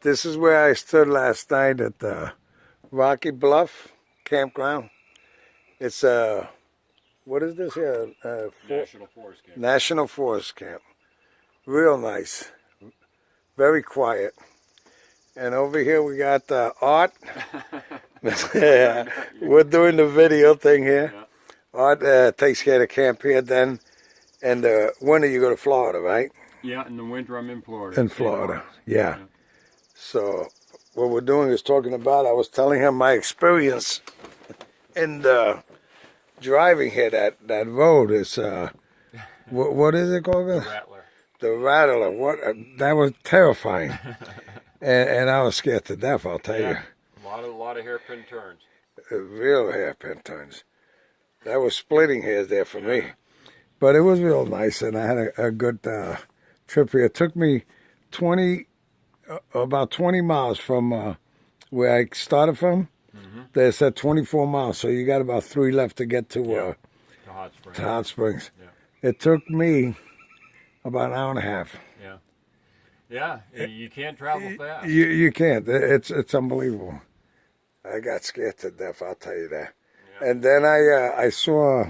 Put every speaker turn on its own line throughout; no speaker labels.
This is where I stood last night at the Rocky Bluff campground. It's what is this here?
National Forest Camp.
National Forest Camp. Real nice. Very quiet. And over here we got Art. We're doing the video thing here.
Yeah.
Art takes care of the camp here then. And winter you go to Florida, right?
Yeah, in the winter I'm in Florida.
In Florida, yeah. So what we're doing is talking about, I was telling him my experience in driving here. That road is, what is it called?
The Rattler.
The Rattler. What? That was terrifying. and I was scared to death, I'll tell you.
A lot of hairpin turns.
Real hairpin turns. That was splitting hairs there for me. But it was real nice, and I had a good trip here. It took me about 20 miles from where I started from. Mm-hmm. They said 24 miles, so you got about 3 left to get to
Hot Springs.
Hot Springs.
Yeah.
It took me about an hour and a half.
Yeah, you can't travel fast.
You can't. It's unbelievable. I got scared to death, I'll tell you that. Yeah. And then I saw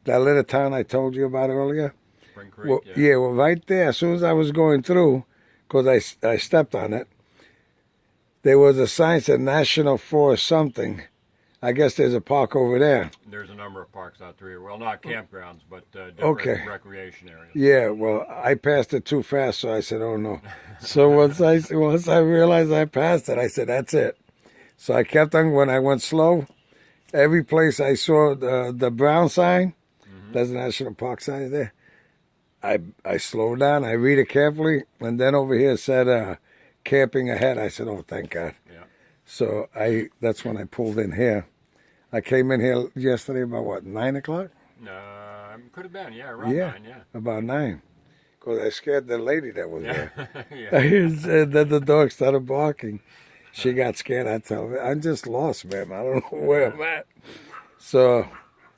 that little town I told you about earlier.
Spring Creek,
well, well, right there, as soon as I was going through, because I stepped on it, there was a sign that said National Forest something. I guess there's a park over there.
There's a number of parks out there. Well, not campgrounds, but different recreation areas.
Yeah, well, I passed it too fast, so I said, oh, no. So once I realized I passed it, I said, that's it. So I kept on. When I went slow, every place I saw the brown sign, there's a national park sign there, I slowed down, I read it carefully, and then over here it said camping ahead. I said, oh, thank God.
Yeah.
So that's when I pulled in here. I came in here yesterday about, what, 9 o'clock?
Could have been, around 9,
about 9. Because I scared the lady that was there.
Yeah.
Then the dog started barking. She got scared. I told her, I'm just lost, ma'am. I don't know where I'm at. So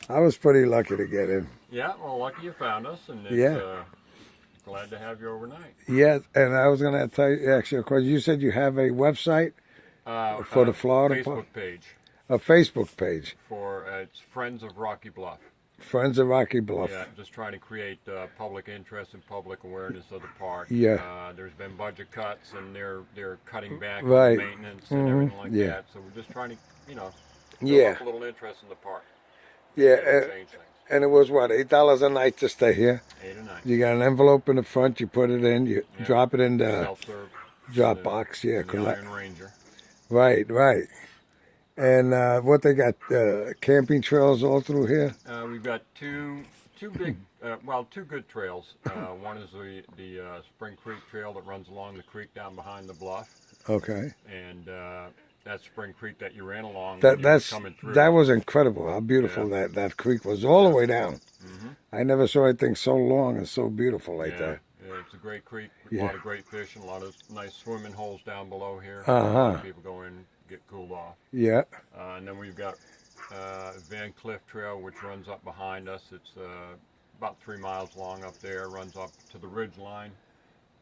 I was pretty lucky to get in.
Yeah, well, lucky you found us, and glad to have you overnight.
Yeah, and I was going to tell you, actually, of course, you said you have a website for the Florida
Facebook page.
A Facebook page.
For it's Friends of Rocky Bluff.
Friends of Rocky Bluff.
Yeah, just trying to create public interest and public awareness of the park.
Yeah.
There's been budget cuts, and they're cutting back on
Right.
maintenance and everything like that. So we're just trying to, build up a little interest in the park.
Yeah,
Change things.
and it was what, $8 a night to stay here?
8 or 9.
You got an envelope in the front. You put it in. You drop it in the
Self-serve
drop box. Yeah,
the Iron Ranger.
Right. And what they got? Camping trails all through here.
We've got two big, two good trails. One is the Spring Creek Trail that runs along the creek down behind the bluff.
Okay.
And that's Spring Creek that you ran along.
That's
coming through.
That was incredible. How beautiful that creek was all the way down. I never saw anything so long and so beautiful like that.
Yeah, it's a great creek. A lot of great fish and a lot of nice swimming holes down below here. People go in, get cooled off.
Yeah.
And then we've got Van Cliff Trail, which runs up behind us. It's about 3 miles long up there. Runs up to the ridge line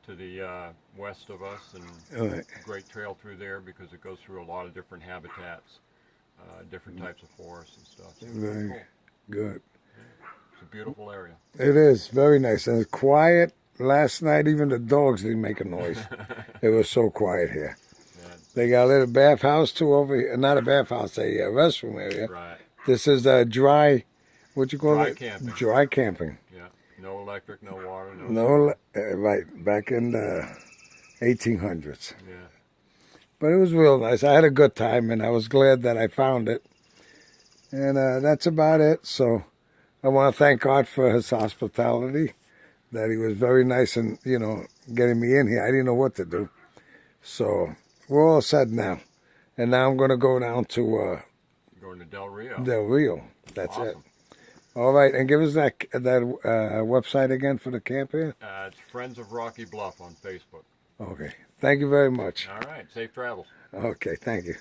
to the west of us, and a great trail through there because it goes through a lot of different habitats, different types of forests and stuff. So
Very
cool.
good.
It's a beautiful area.
It is very nice, and it's quiet. Last night, even the dogs didn't make a noise. It was so quiet here. They got a little bathhouse too over here. Not a bathhouse, a restroom area.
Right.
This is a dry, what you call
Dry
it?
camping.
Dry camping.
Yeah. No electric, no water,
Right, back in the 1800s.
Yeah.
But it was real nice. I had a good time, and I was glad that I found it. And that's about it. So I want to thank Art for his hospitality, that he was very nice in, getting me in here. I didn't know what to do. So we're all set now. And now I'm going to go down to...
going to Del Rio.
Del Rio. That's
awesome.
it. All right, and give us that website again for the camp here.
It's Friends of Rocky Bluff on Facebook.
Okay. Thank you very much.
All right. Safe travels.
Okay, thank you.